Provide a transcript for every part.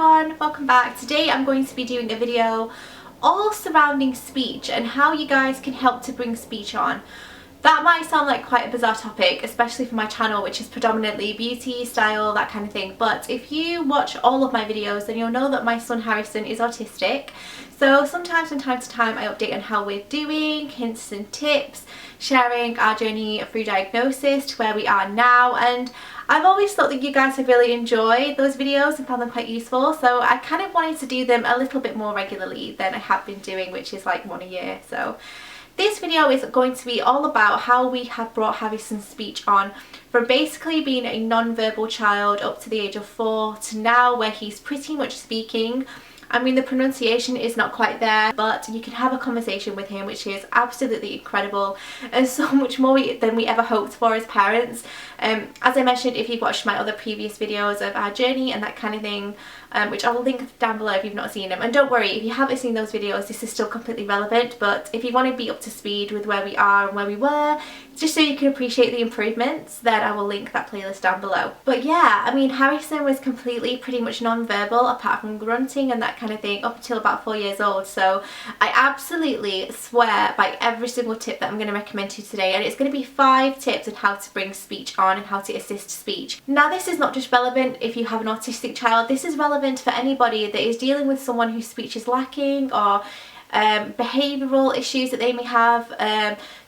everyone, welcome back. Today I'm going to be doing a video all surrounding speech and how you guys can help to bring speech on. That might sound like quite a bizarre topic, especially for my channel, which is predominantly beauty, style, that kind of thing. But if you watch all of my videos, then you'll know that my son Harrison is autistic. So sometimes from time to time I update on how we're doing, hints and tips, sharing our journey through diagnosis to where we are now. And I've always thought that you guys have really enjoyed those videos and found them quite useful. So I kind of wanted to do them a little bit more regularly than I have been doing, which is like one a year. So this video is going to be all about how we have brought Harrison's speech on from basically being a non-verbal child up to the age of 4 to now where he's pretty much speaking. I mean, the pronunciation is not quite there, but you can have a conversation with him, which is absolutely incredible and so much more than we ever hoped for as parents. As I mentioned, if you've watched my other previous videos of our journey and that kind of thing, which I will link down below if you've not seen them. And don't worry, if you haven't seen those videos, this is still completely relevant, but if you want to be up to speed with where we are and where we were, just so you can appreciate the improvements, then I will link that playlist down below. But yeah, I mean, Harrison was completely pretty much non-verbal apart from grunting and that kind of thing up until about 4 years old. So I absolutely swear by every single tip that I'm going to recommend to you today, and it's going to be 5 tips on how to bring speech on and how to assist speech. Now, this is not just relevant if you have an autistic child, this is relevant for anybody that is dealing with someone whose speech is lacking or behavioural issues that they may have.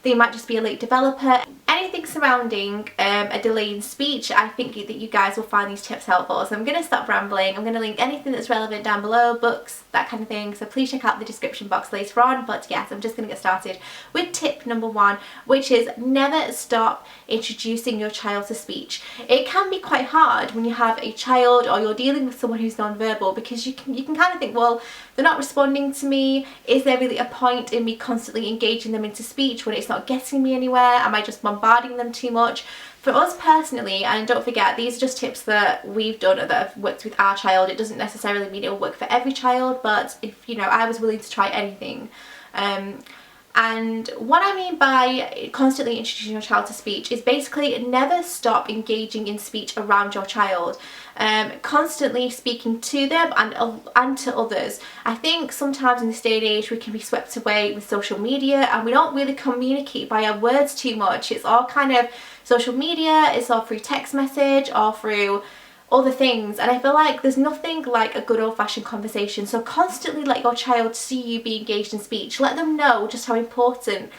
They might just be a late developer. Anything surrounding a delay in speech, I think that you guys will find these tips helpful. So I'm going to stop rambling. I'm going to link anything that's relevant down below, books, that kind of thing. So please check out the description box later on. But yes, I'm just going to get started with tip number 1, which is never stop introducing your child to speech. It can be quite hard when you have a child or you're dealing with someone who's non-verbal, because you can kind of think, well, they're not responding to me. Is there really a point in me constantly engaging them into speech when it's not getting me anywhere? Am I just bombarding them too much? For us personally, and don't forget, these are just tips that we've done that have worked with our child. It doesn't necessarily mean it will work for every child, but if, you know, I was willing to try anything. And what I mean by constantly introducing your child to speech is basically never stop engaging in speech around your child. Constantly speaking to them and to others. I think sometimes in this day and age we can be swept away with social media and we don't really communicate by our words too much. It's all kind of social media, it's all through text message or through other things, and I feel like there's nothing like a good old-fashioned conversation. So constantly let your child see you be engaged in speech. Let them know just how important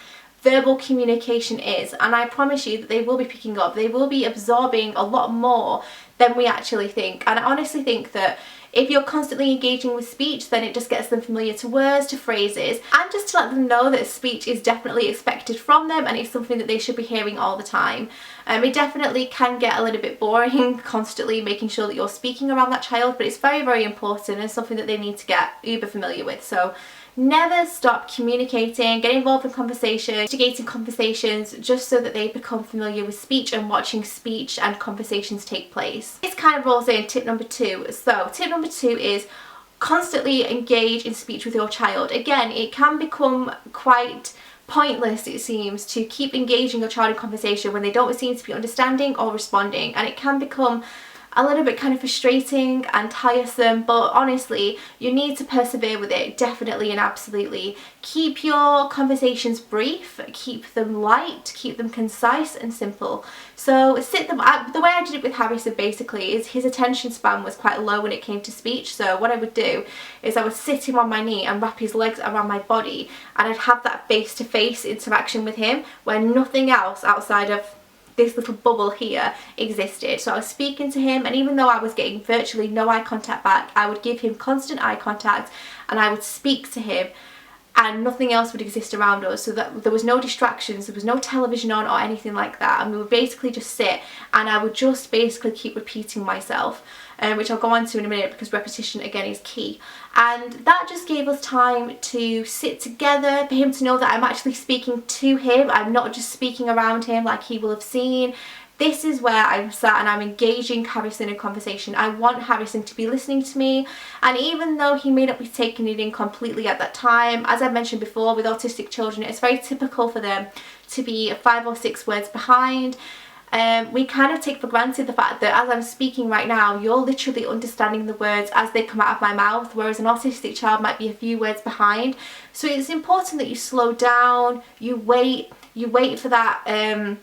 verbal communication is, and I promise you that they will be picking up, they will be absorbing a lot more than we actually think. And I honestly think that if you're constantly engaging with speech, then it just gets them familiar to words, to phrases, and just to let them know that speech is definitely expected from them and it's something that they should be hearing all the time. It definitely can get a little bit boring constantly making sure that you're speaking around that child, but it's very, very important and something that they need to get uber familiar with. So never stop communicating, get involved in conversations, instigating conversations, just so that they become familiar with speech and watching speech and conversations take place. This kind of rolls in tip number 2. So tip number 2 is constantly engage in speech with your child. Again, it can become quite pointless, it seems, to keep engaging your child in conversation when they don't seem to be understanding or responding, and it can become a little bit kind of frustrating and tiresome, but honestly, you need to persevere with it, definitely and absolutely. Keep your conversations brief, keep them light, keep them concise and simple. So sit them, the way I did it with Harrison basically is his attention span was quite low when it came to speech. So what I would do is I would sit him on my knee and wrap his legs around my body, and I'd have that face-to-face interaction with him where nothing else outside of this little bubble here existed. So I was speaking to him, and even though I was getting virtually no eye contact back, I would give him constant eye contact and I would speak to him, and nothing else would exist around us, so that there was no distractions, there was no television on or anything like that, and we would basically just sit and I would just basically keep repeating myself, which I'll go on to in a minute because repetition again is key. And that just gave us time to sit together, for him to know that I'm actually speaking to him, I'm not just speaking around him like he will have seen. This is where I'm sat and I'm engaging Harrison in conversation. I want Harrison to be listening to me, and even though he may not be taking it in completely at that time, as I mentioned before, with autistic children it's very typical for them to be 5 or 6 words behind. we kind of take for granted the fact that as I'm speaking right now, you're literally understanding the words as they come out of my mouth, whereas an autistic child might be a few words behind. So it's important that you slow down, you wait for that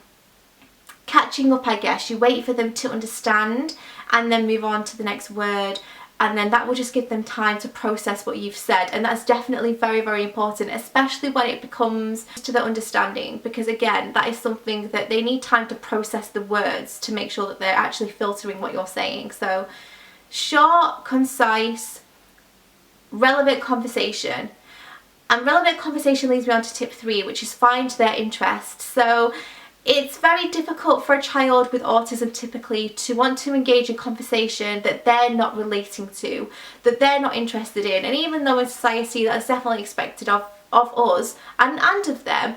catching up, I guess. You wait for them to understand and then move on to the next word, and then that will just give them time to process what you've said. And that's definitely very, very important, especially when it becomes to the understanding, because again, that is something that they need time to process the words to make sure that they're actually filtering what you're saying. So short, concise, relevant conversation. And relevant conversation leads me on to tip 3, which is find their interest. So it's very difficult for a child with autism typically to want to engage in conversation that they're not relating to, that they're not interested in. And even though in society that's definitely expected of us and of them,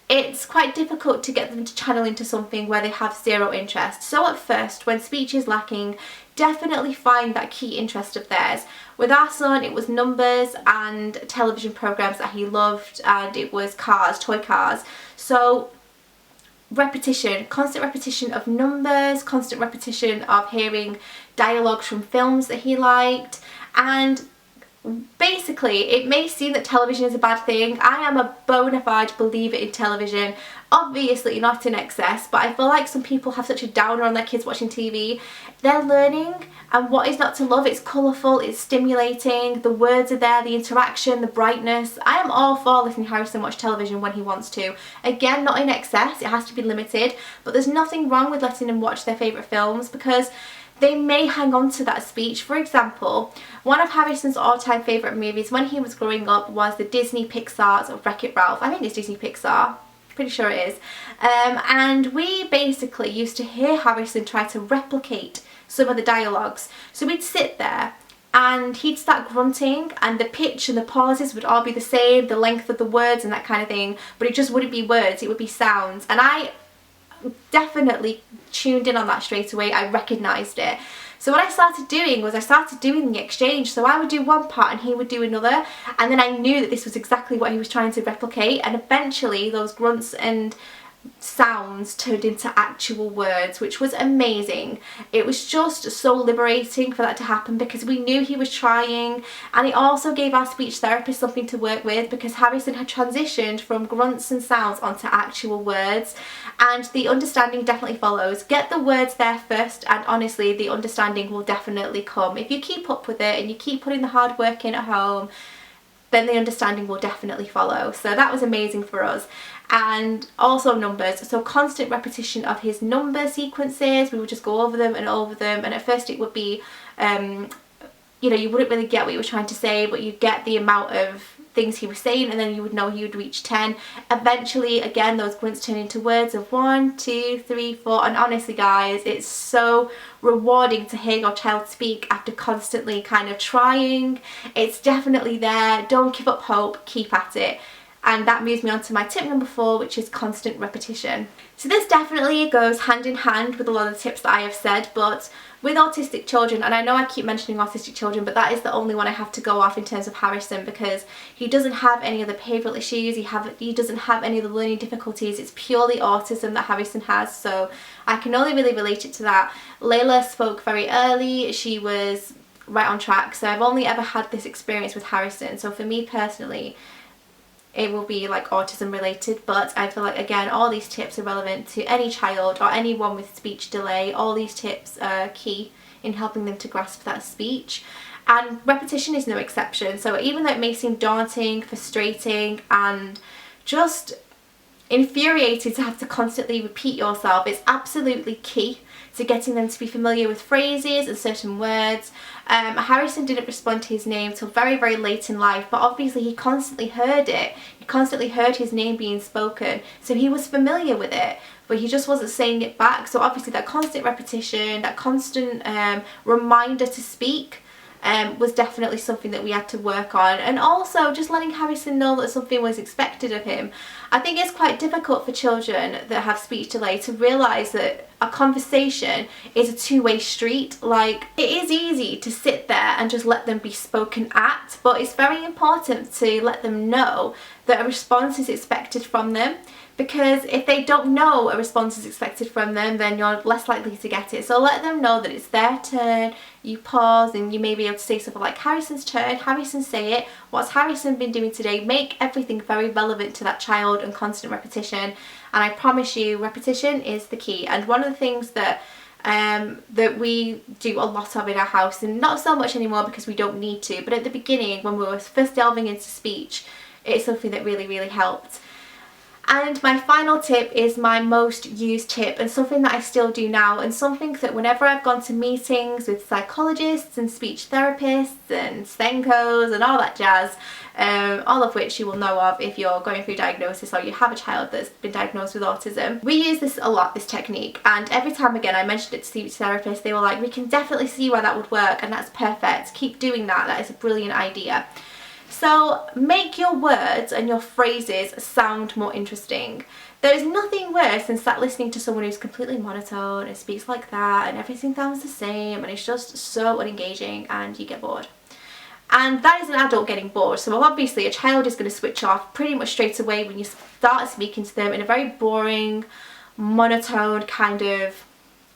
it's quite difficult to get them to channel into something where they have zero interest. So at first, when speech is lacking, definitely find that key interest of theirs. With our son, it was numbers and television programs that he loved, and it was cars, toy cars. So repetition, constant repetition of numbers, constant repetition of hearing dialogues from films that he liked. And basically, it may seem that television is a bad thing. I am a bona fide believer in television. Obviously not in excess, but I feel like some people have such a downer on their kids watching TV. They're learning, and what is not to love? It's colourful, it's stimulating, the words are there, the interaction, the brightness. I am all for letting Harrison watch television when he wants to. Again, not in excess, it has to be limited, but there's nothing wrong with letting him watch their favourite films, because they may hang on to that speech. For example, one of Harrison's all-time favourite movies when he was growing up was the Disney Pixar's Wreck-It Ralph. I think it's Disney Pixar. Pretty sure it is. And we basically used to hear Harrison try to replicate some of the dialogues. So we'd sit there and he'd start grunting, and the pitch and the pauses would all be the same, the length of the words and that kind of thing, but it just wouldn't be words, it would be sounds. And I definitely tuned in on that straight away. I recognised it. So what I started doing was I started doing the exchange. So I would do one part and he would do another, and then I knew that this was exactly what he was trying to replicate, and eventually those grunts and sounds turned into actual words, which was amazing. It was just so liberating for that to happen, because we knew he was trying, and it also gave our speech therapist something to work with, because Harrison had transitioned from grunts and sounds onto actual words, and the understanding definitely follows. Get the words there first, and honestly the understanding will definitely come. If you keep up with it and you keep putting the hard work in at home, then the understanding will definitely follow. So that was amazing for us. And also numbers, so constant repetition of his number sequences. We would just go over them and over them, and at first it would be you know, you wouldn't really get what he was trying to say, but you'd get the amount of things he was saying, and then you would know he would reach 10. Eventually, again, those grunts turn into words of 1, 2, 3, 4, and honestly guys, it's so rewarding to hear your child speak after constantly kind of trying. It's definitely there. Don't give up hope, keep at it. And that moves me on to my tip number 4, which is constant repetition. So this definitely goes hand in hand with a lot of the tips that I have said, but with autistic children, and I know I keep mentioning autistic children, but that is the only one I have to go off in terms of Harrison, because he doesn't have any of the behavioural issues, he doesn't have any of the learning difficulties. It's purely autism that Harrison has, so I can only really relate it to that. Layla spoke very early, she was right on track, so I've only ever had this experience with Harrison. So for me personally, it will be like autism related, but I feel like, again, all these tips are relevant to any child or anyone with speech delay. All these tips are key in helping them to grasp that speech, and repetition is no exception. So even though it may seem daunting, frustrating and just infuriating to have to constantly repeat yourself, it's absolutely key to getting them to be familiar with phrases and certain words. Harrison didn't respond to his name till very, very late in life, but obviously he constantly heard it. He constantly heard his name being spoken, so he was familiar with it, but he just wasn't saying it back. So obviously that constant repetition, that constant reminder to speak was definitely something that we had to work on. And also just letting Harrison know that something was expected of him. I think it's quite difficult for children that have speech delay to realise that a conversation is a two-way street. Like, it is easy to sit there and just let them be spoken at, but it's very important to let them know that a response is expected from them, because if they don't know a response is expected from them, then you're less likely to get it. So let them know that it's their turn. You pause and you may be able to say something like, Harrison's turn, Harrison say it, what's Harrison been doing today? Make everything very relevant to that child and constant repetition. And I promise you, repetition is the key. And one of the things that that we do a lot of in our house, and not so much anymore because we don't need to, but at the beginning when we were first delving into speech, it's something that really helped. And my final tip is my most used tip, and something that I still do now, and something that whenever I've gone to meetings with psychologists and speech therapists and Senkos and all that jazz, all of which you will know of if you're going through diagnosis or you have a child that's been diagnosed with autism. We use this a lot, this technique, and every time again I mentioned it to speech therapists, they were like, we can definitely see why that would work, and that's perfect, keep doing that, that is a brilliant idea. So make your words and your phrases sound more interesting. There is nothing worse than sat listening to someone who's completely monotone and speaks like that and everything sounds the same and it's just so unengaging and you get bored. And that is an adult getting bored. So obviously a child is going to switch off pretty much straight away when you start speaking to them in a very boring, monotone kind of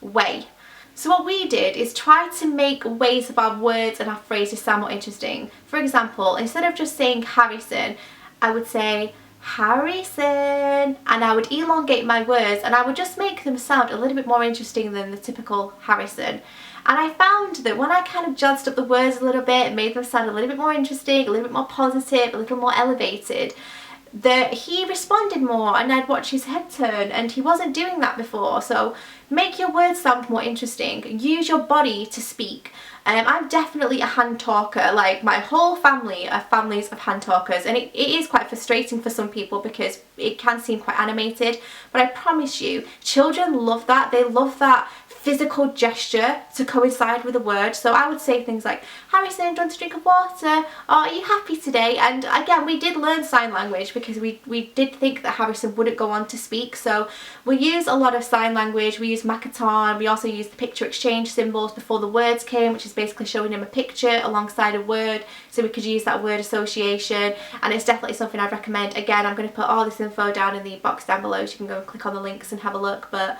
way. So what we did is try to make ways of our words and our phrases sound more interesting. For example, instead of just saying Harrison, I would say Harrison, and I would elongate my words and I would just make them sound a little bit more interesting than the typical Harrison. And I found that when I kind of jazzed up the words a little bit, made them sound a little bit more interesting, a little bit more positive, a little more elevated, that he responded more and I'd watch his head turn, and he wasn't doing that before. So make your words sound more interesting, use your body to speak. I'm definitely a hand talker, like my whole family are families of hand talkers, and it is quite frustrating for some people because it can seem quite animated, but I promise you, children love that. They love that physical gesture to coincide with a word. So I would say things like, Harrison, do you want a drink of water? Or are you happy today? And again, we did learn sign language because we did think that Harrison wouldn't go on to speak. So we use a lot of sign language. We use Makaton. We also use the picture exchange symbols before the words came, which is basically showing him a picture alongside a word. So we could use that word association. And it's definitely something I'd recommend. Again, I'm going to put all this info down in the box down below so you can go and click on the links and have a look. But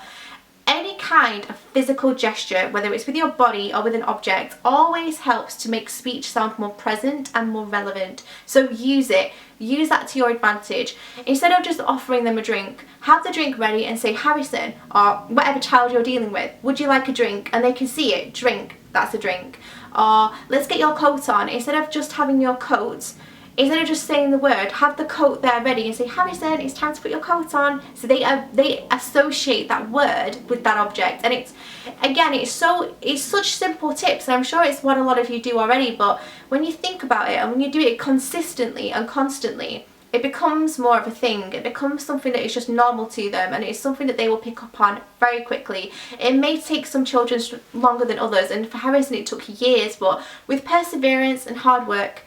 any kind of physical gesture, whether it's with your body or with an object, always helps to make speech sound more present and more relevant. So use it. Use that to your advantage. Instead of just offering them a drink, have the drink ready and say, Harrison, or whatever child you're dealing with, would you like a drink? And they can see it. Drink. That's a drink. Or let's get your coat on. Instead of just having your coat, instead of just saying the word, have the coat there ready and say, Harrison, it's time to put your coat on. So they associate that word with that object. And it's, again, it's such simple tips, and I'm sure it's what a lot of you do already, but when you think about it and when you do it consistently and constantly, it becomes more of a thing. It becomes something that is just normal to them, and it's something that they will pick up on very quickly. It may take some children longer than others, and for Harrison it took years, but with perseverance and hard work,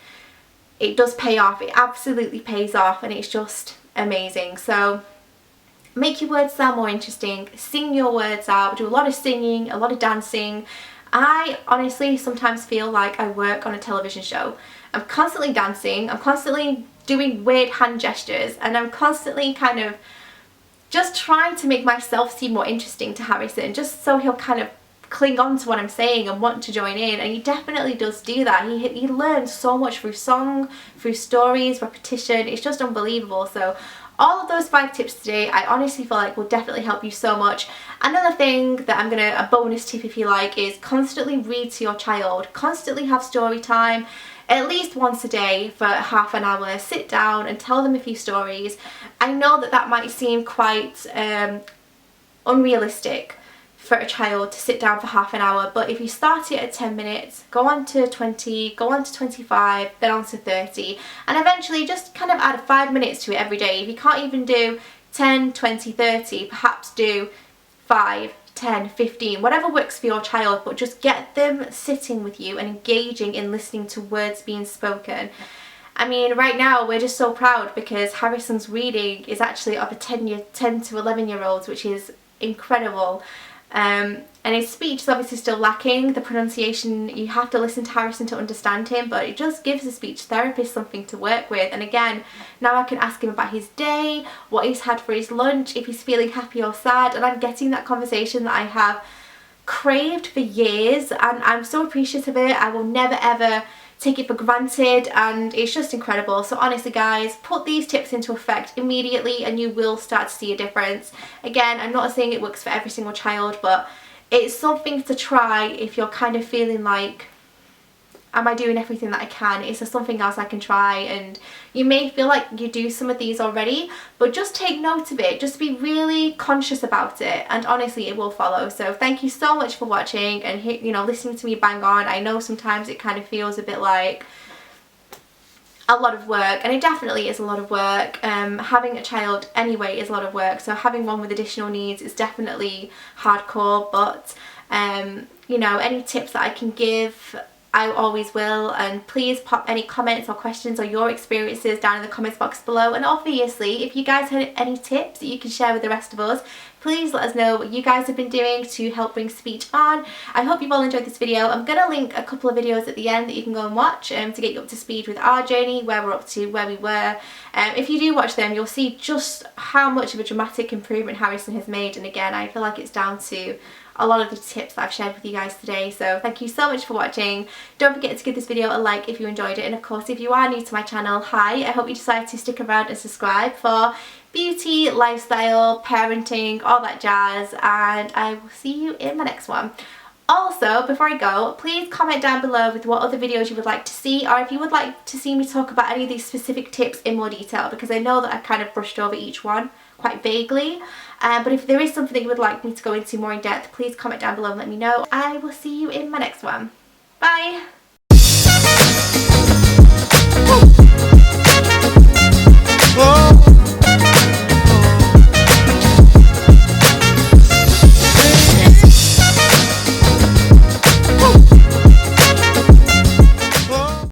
it does pay off. It absolutely pays off, and it's just amazing. So make your words sound more interesting, sing your words out, do a lot of singing, a lot of dancing. I honestly sometimes feel like I work on a television show. I'm constantly dancing, I'm constantly doing weird hand gestures, and I'm constantly kind of just trying to make myself seem more interesting to Harrison, just so he'll kind of cling on to what I'm saying and want to join in. And he definitely does do that. He learns so much through song, through stories, repetition. It's just unbelievable. So all of those 5 tips today, I honestly feel like will definitely help you so much. Another thing that a bonus tip if you like, is constantly read to your child. Constantly have story time. At least once a day for half an hour, sit down and tell them a few stories. I know that that might seem quite unrealistic for a child to sit down for half an hour, but if you start it at 10 minutes, go on to 20, go on to 25, then on to 30, and eventually just kind of add 5 minutes to it every day. If you can't even do 10, 20, 30, perhaps do 5, 10, 15, whatever works for your child, but just get them sitting with you and engaging in listening to words being spoken. I mean, right now we're just so proud because Harrison's reading is actually of a 10 to 11 year olds, which is incredible. And his speech is obviously still lacking. The pronunciation, you have to listen to Harrison to understand him, but it just gives the speech therapist something to work with. And again, now I can ask him about his day, what he's had for his lunch, if he's feeling happy or sad, and I'm getting that conversation that I have craved for years, and I'm so appreciative of it. I will never ever take it for granted, and it's just incredible. So honestly guys, put these tips into effect immediately and you will start to see a difference. Again, I'm not saying it works for every single child, but it's something to try if you're kind of feeling like, am I doing everything that I can? Is there something else I can try? And you may feel like you do some of these already, but just take note of it. Just be really conscious about it, and honestly it will follow. So thank you so much for watching and listening to me bang on. I know sometimes it kind of feels a bit like a lot of work, and it definitely is a lot of work. Having a child anyway is a lot of work, so having one with additional needs is definitely hardcore, but any tips that I can give, I always will. And please pop any comments or questions or your experiences down in the comments box below. And obviously if you guys had any tips that you can share with the rest of us, please let us know what you guys have been doing to help bring speech on. I hope you've all enjoyed this video. I'm going to link a couple of videos at the end that you can go and watch to get you up to speed with our journey, where we're up to, where we were. If you do watch them, you'll see just how much of a dramatic improvement Harrison has made. And again, I feel like it's down to a lot of the tips that I've shared with you guys today. So thank you so much for watching. Don't forget to give this video a like if you enjoyed it, and of course if you are new to my channel, hi, I hope you decide to stick around and subscribe for beauty, lifestyle, parenting, all that jazz, and I will see you in my next one. Also, before I go, please comment down below with what other videos you would like to see, or if you would like to see me talk about any of these specific tips in more detail, because I know that I've kind of brushed over each one quite vaguely. But if there is something that you would like me to go into more in depth, please comment down below and let me know. I will see you in my next one. Bye!